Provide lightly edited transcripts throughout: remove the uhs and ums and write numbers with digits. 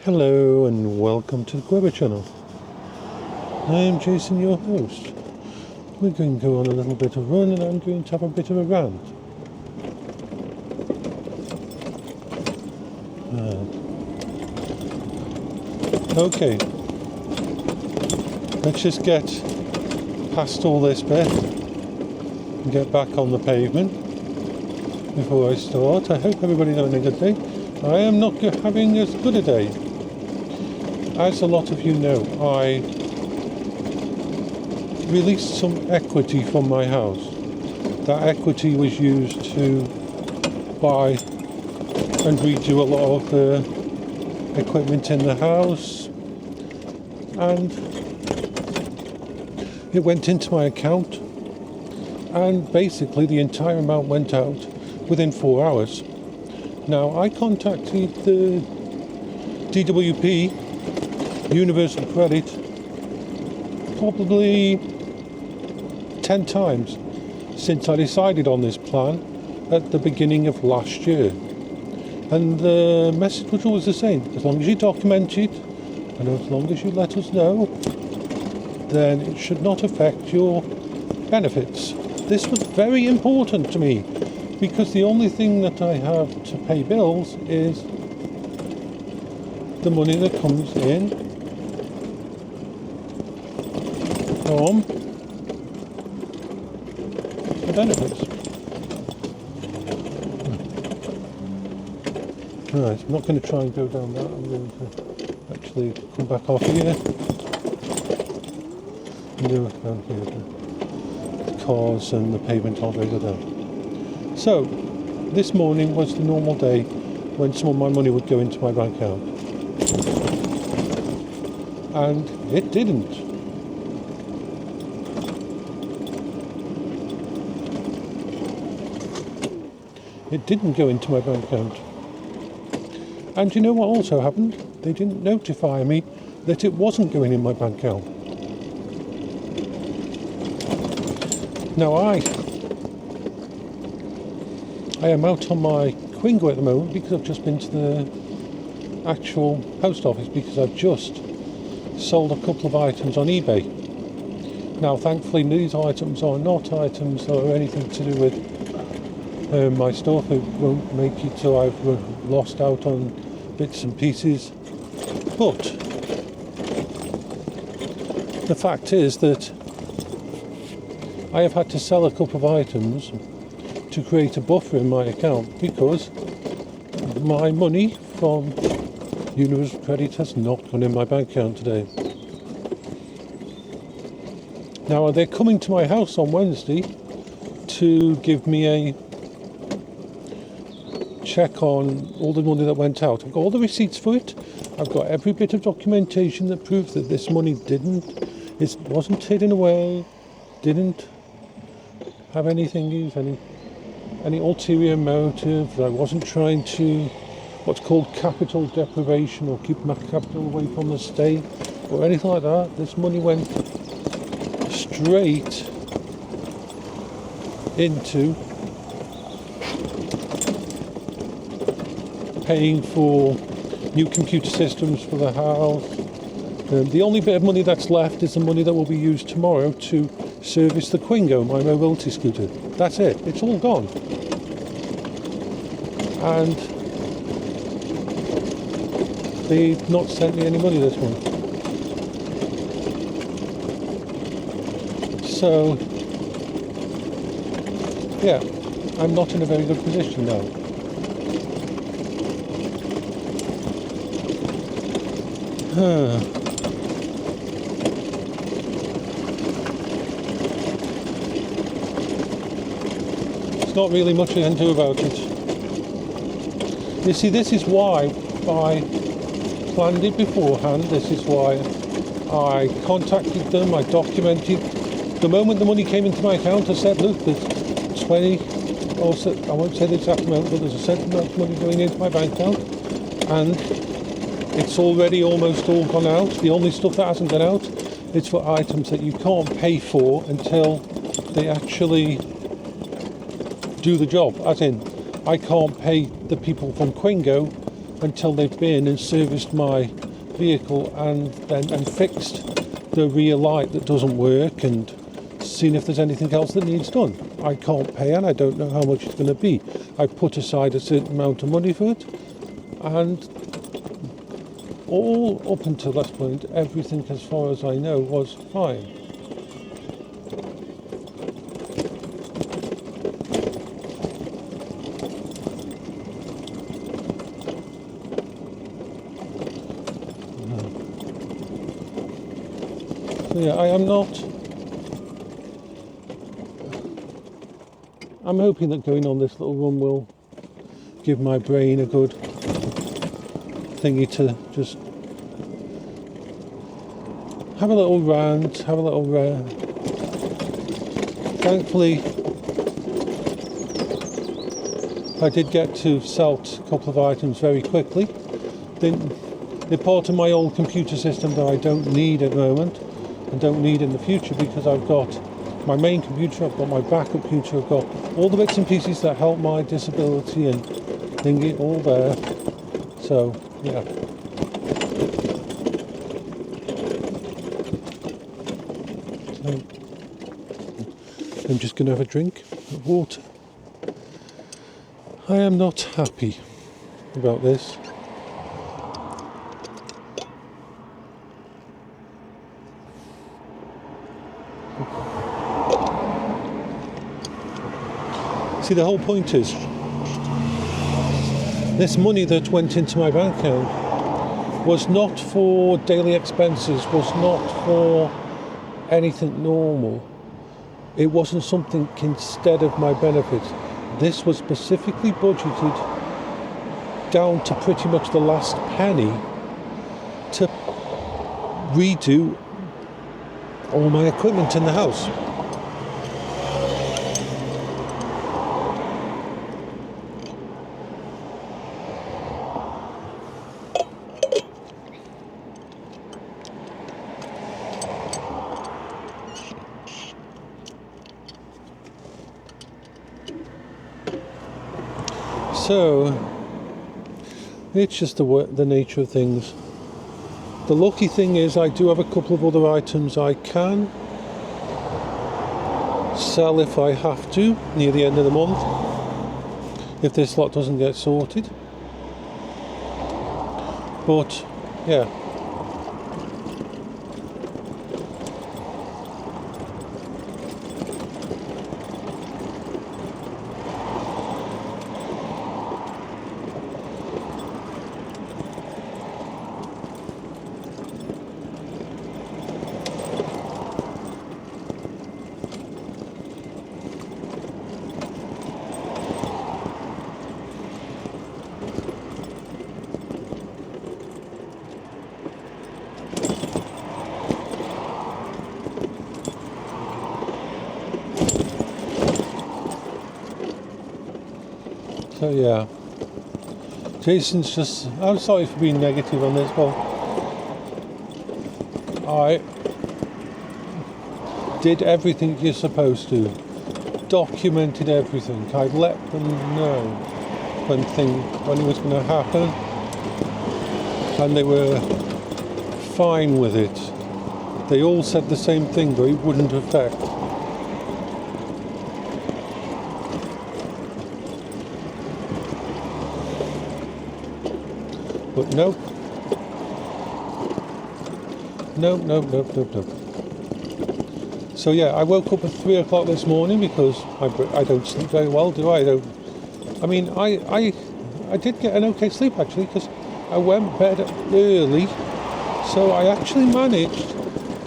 Hello and welcome to the Weber channel. I am Jason, your host. We're going to go on a little bit of run and I'm going to have a bit of a rant. Okay, let's just get past all this bit and get back on the pavement before I start. I hope everybody's having a good day. I am not having as good a day. As a lot of you know, I released some equity from my house. That equity was used to buy and redo a lot of the equipment in the house, and it went into my account, and basically the entire amount went out within 4 hours. Now, I contacted the DWP Universal Credit probably 10 times since I decided on this plan at the beginning of last year, and the message was always the same: as long as you document it and as long as you let us know, then it should not affect your benefits. This was very important to me because the only thing that I have to pay bills is the money that comes in from the benefits. Right, I'm not going to try and go down that. I'm going to actually come back off here and go down here. The cars and the pavement all go down. So, this morning was the normal day when some of my money would go into my bank account. And it didn't. It didn't go into my bank account. And you know what also happened? They didn't notify me that it wasn't going in my bank account. Now I am out on my Quingo at the moment because I've just been to the actual post office because I've just sold a couple of items on eBay. Now thankfully these items are not items that are anything to do with my stuff. It won't make it so I've lost out on bits and pieces, but the fact is that I have had to sell a couple of items to create a buffer in my account because my money from Universal Credit has not gone in my bank account today. Now they're coming to my house on Wednesday to give me a check on all the money that went out. I've got all the receipts for it. I've got every bit of documentation that proves that this money it wasn't hidden away, didn't have anything, any ulterior motive, that I wasn't trying to what's called capital deprivation or keep my capital away from the state or anything like that. This money went straight into paying for new computer systems for the house. The only bit of money that's left is the money that will be used tomorrow to service the Quingo, my mobility scooter. That's it. It's all gone. And they've not sent me any money this month. So, yeah, I'm not in a very good position now. There's not really much I can do about it. You see, this is why I planned it beforehand. This is why I contacted them, I documented. The moment the money came into my account, I said, look, there's 20, or I won't say the exact amount, but there's a certain amount of money going into my bank account, and it's already almost all gone out. The only stuff that hasn't gone out is for items that you can't pay for until they actually do the job. As in, I can't pay the people from Quingo until they've been and serviced my vehicle and fixed the rear light that doesn't work and seen if there's anything else that needs done. I can't pay and I don't know how much it's going to be. I put aside a certain amount of money for it, and all up until that point, everything as far as I know was fine. So yeah, I am not. I'm hoping that going on this little run will give my brain a good thingy to just have a little rant, have a little Thankfully, I did get to salt a couple of items very quickly. They're part of my old computer system that I don't need at the moment and don't need in the future, because I've got my main computer, I've got my backup computer, I've got all the bits and pieces that help my disability and thingy all there. So, yeah. So, I'm just going to have a drink of water. I am not happy about this. See, the whole point is, this money that went into my bank account was not for daily expenses, was not for anything normal. It wasn't something instead of my benefit. This was specifically budgeted down to pretty much the last penny to redo all my equipment in the house. So, it's just the nature of things. The lucky thing is I do have a couple of other items I can sell if I have to near the end of the month, if this lot doesn't get sorted. But, yeah. So yeah, Jason's just, I'm sorry for being negative on this, but I did everything you're supposed to, documented everything. I let them know when it was going to happen, and they were fine with it. They all said the same thing, but it wouldn't affect. But nope. Nope. So yeah, I woke up at 3 o'clock this morning because I don't sleep very well, do I? I did get an okay sleep actually, because I went to bed early, so I actually managed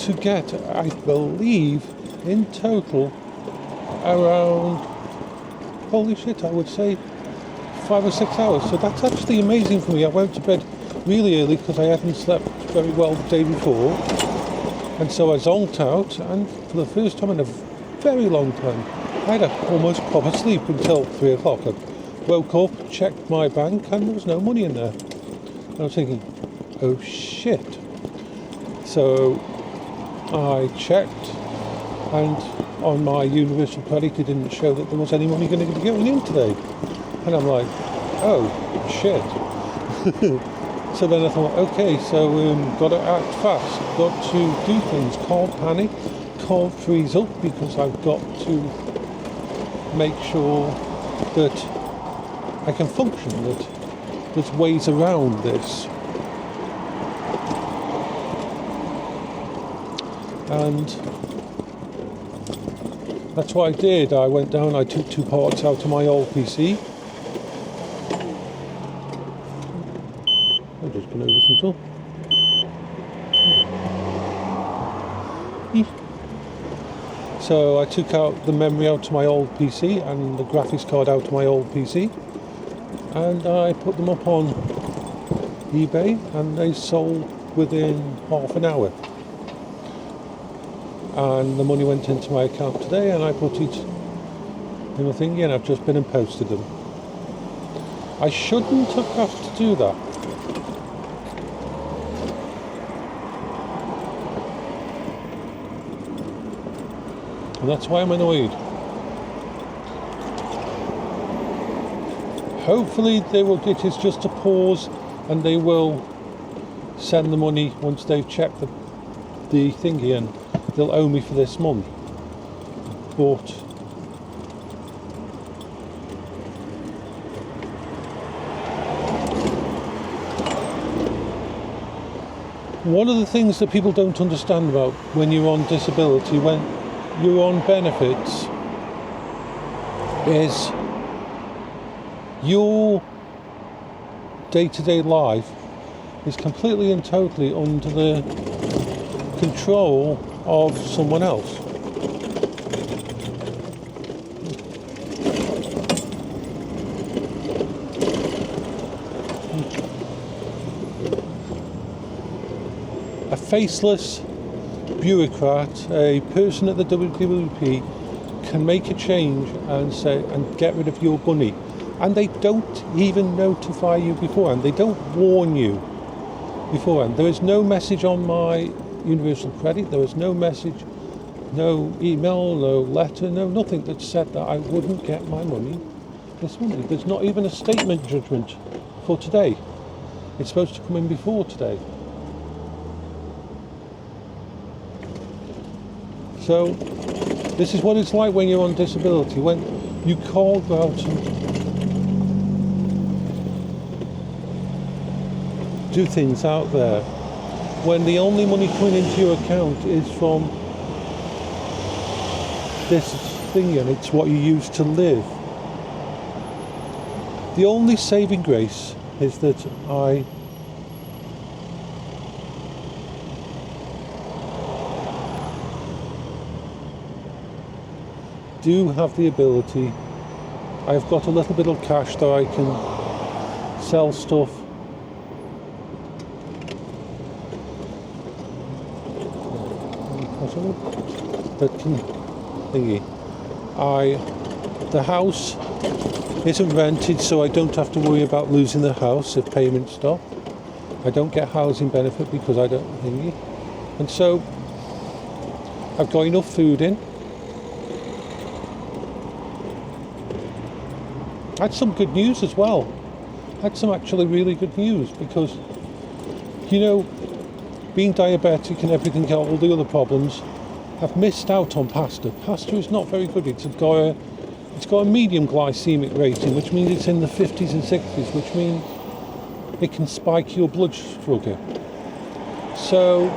to get, I believe, in total around, holy shit, I would say 5 or 6 hours. So that's actually amazing for me. I went to bed really early because I hadn't slept very well the day before, and so I zonked out, and for the first time in a very long time I had a almost proper sleep until 3 o'clock. I woke up, checked my bank, and there was no money in there. I was thinking, oh shit. So I checked, and on my universal credit it didn't show that there was any money going to be going in today. And I'm like, oh shit. So then I thought, okay, so got to act fast, got to do things, can't panic, can't freeze up, because I've got to make sure that I can function, that there's ways around this. And that's what I did. I went down, I took 2 parts out of my old PC. I'm just going to listen to it. So I took out the memory out of my old PC and the graphics card out of my old PC, and I put them up on eBay, and they sold within half an hour. And the money went into my account today, and I put it in a thingy, and I've just been and posted them. I shouldn't have had to do that. And that's why I'm annoyed. Hopefully they will, it is just a pause, and they will send the money once they've checked the thingy, and they'll owe me for this month. But one of the things that people don't understand about when you're on disability, when you're on benefits, is your day-to-day life is completely and totally under the control of someone else. A faceless bureaucrat, a person at the WWP, can make a change and say and get rid of your money, and they don't even notify you beforehand. They don't warn you beforehand. There is no message on my universal credit. There was no message, no email, no letter, no nothing that said that I wouldn't get my money this Monday. There's not even a statement judgment for today. It's supposed to come in before today. So this is what it's like when you're on disability, when you call out and do things out there, when the only money coming into your account is from this thing, and it's what you use to live. The only saving grace is that I do have the ability. I've got a little bit of cash that I can sell stuff. That can thingy. The house isn't rented, so I don't have to worry about losing the house if payments stop. I don't get housing benefit because I don't thingy. And so I've got enough food in. I had some good news as well. I had some actually really good news, because, you know, being diabetic and everything, all the other problems, I've missed out on pasta. Pasta is not very good. It's got a medium glycemic rating, which means it's in the 50s and 60s, which means it can spike your blood sugar. So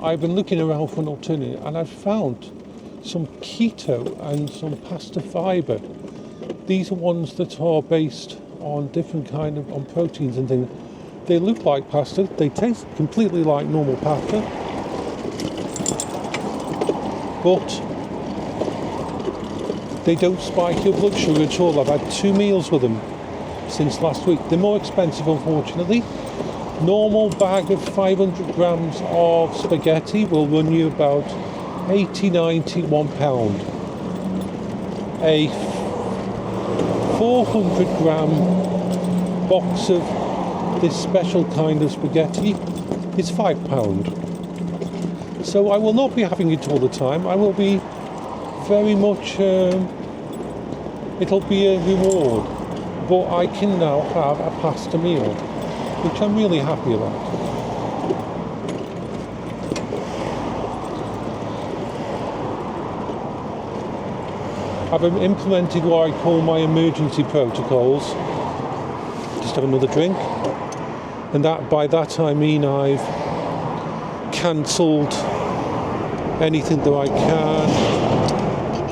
I've been looking around for an alternative, and I've found some keto and some pasta fibre. These are ones that are based on different kind of on proteins and things. They look like pasta. They taste completely like normal pasta, but they don't spike your blood sugar at all. I've had 2 meals with them since last week. They're more expensive, unfortunately. Normal bag of 500 grams of spaghetti will run you about 80, 90, £1. A 400 gram box of this special kind of spaghetti is £5. So I will not be having it all the time. I will be very much, it'll be a reward but I can now have a pasta meal, which I'm really happy about. I've implemented what I call my emergency protocols. Just have another drink. And that, by that I mean I've cancelled anything that I can.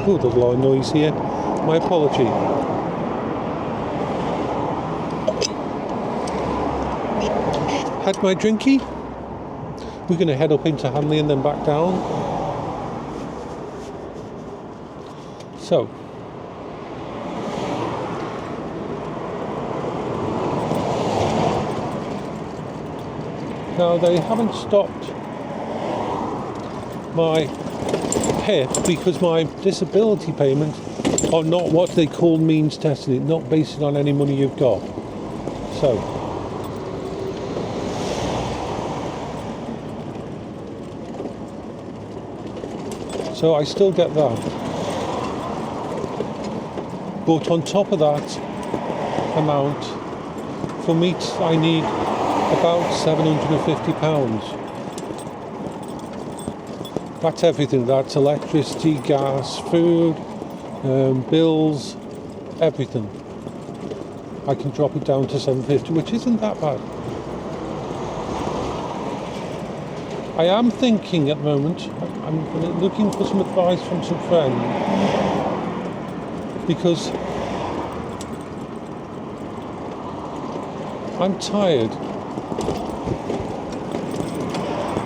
Oh, there's a lot of noise here. My apology. Had my drinky. We're going to head up into Hanley and then back down. So, now they haven't stopped my PIP because my disability payments are not what they call means tested, not based on any money you've got. So I still get that. But on top of that amount, for meat I need about £750. That's everything. That's electricity, gas, food, bills, everything. I can drop it down to £750, which isn't that bad. I am thinking at the moment, I'm looking for some advice from some friends, because I'm tired.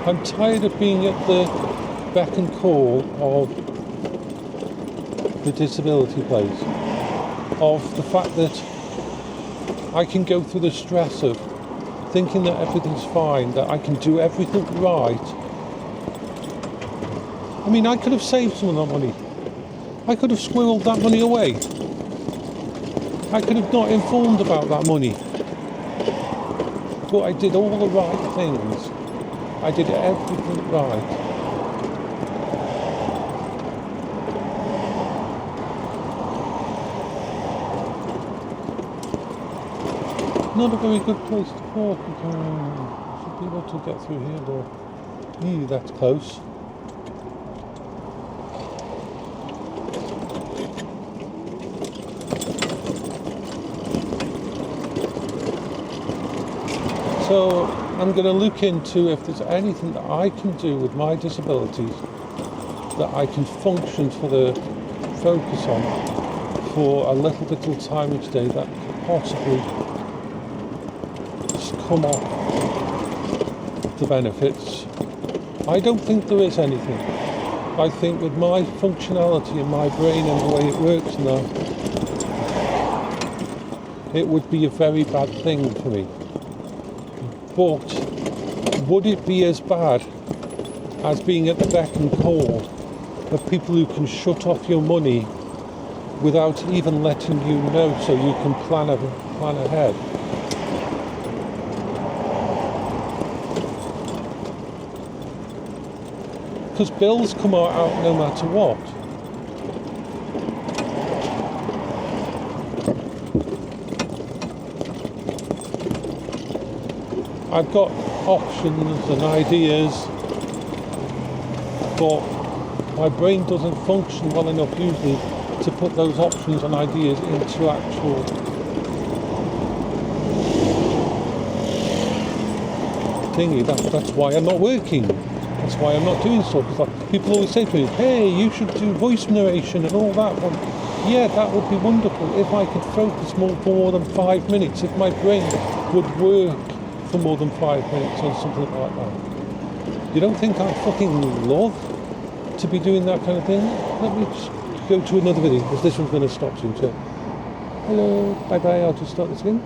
I'm tired of being at the beck and call of the disability place, of the fact that I can go through the stress of thinking that everything's fine, that I can do everything right. I mean, I could have saved some of that money. I could have squirreled that money away. I could have not informed about that money. But I did all the right things. I did everything right. Not a very good place to park. Should be able to get through here though. That's close. So I'm going to look into if there's anything that I can do with my disabilities that I can function for the focus on for a little bit of time each day that could possibly come off the benefits. I don't think there is anything. I think with my functionality in my brain and the way it works now, it would be a very bad thing for me. But would it be as bad as being at the beck and call of people who can shut off your money without even letting you know so you can plan ahead? Because bills come out no matter what. I've got options and ideas, but my brain doesn't function well enough usually to put those options and ideas into actual thingy. That's why I'm not working. That's why I'm not doing stuff. Because people always say to me, hey, you should do voice narration and all that. Well, yeah, that would be wonderful if I could focus for more than 5 minutes, if my brain would work for more than 5 minutes on something like that. You don't think I'd fucking love to be doing that kind of thing? Let me just go to another video, because this one's going to stop soon. So, hello, bye-bye, I'll just start this again.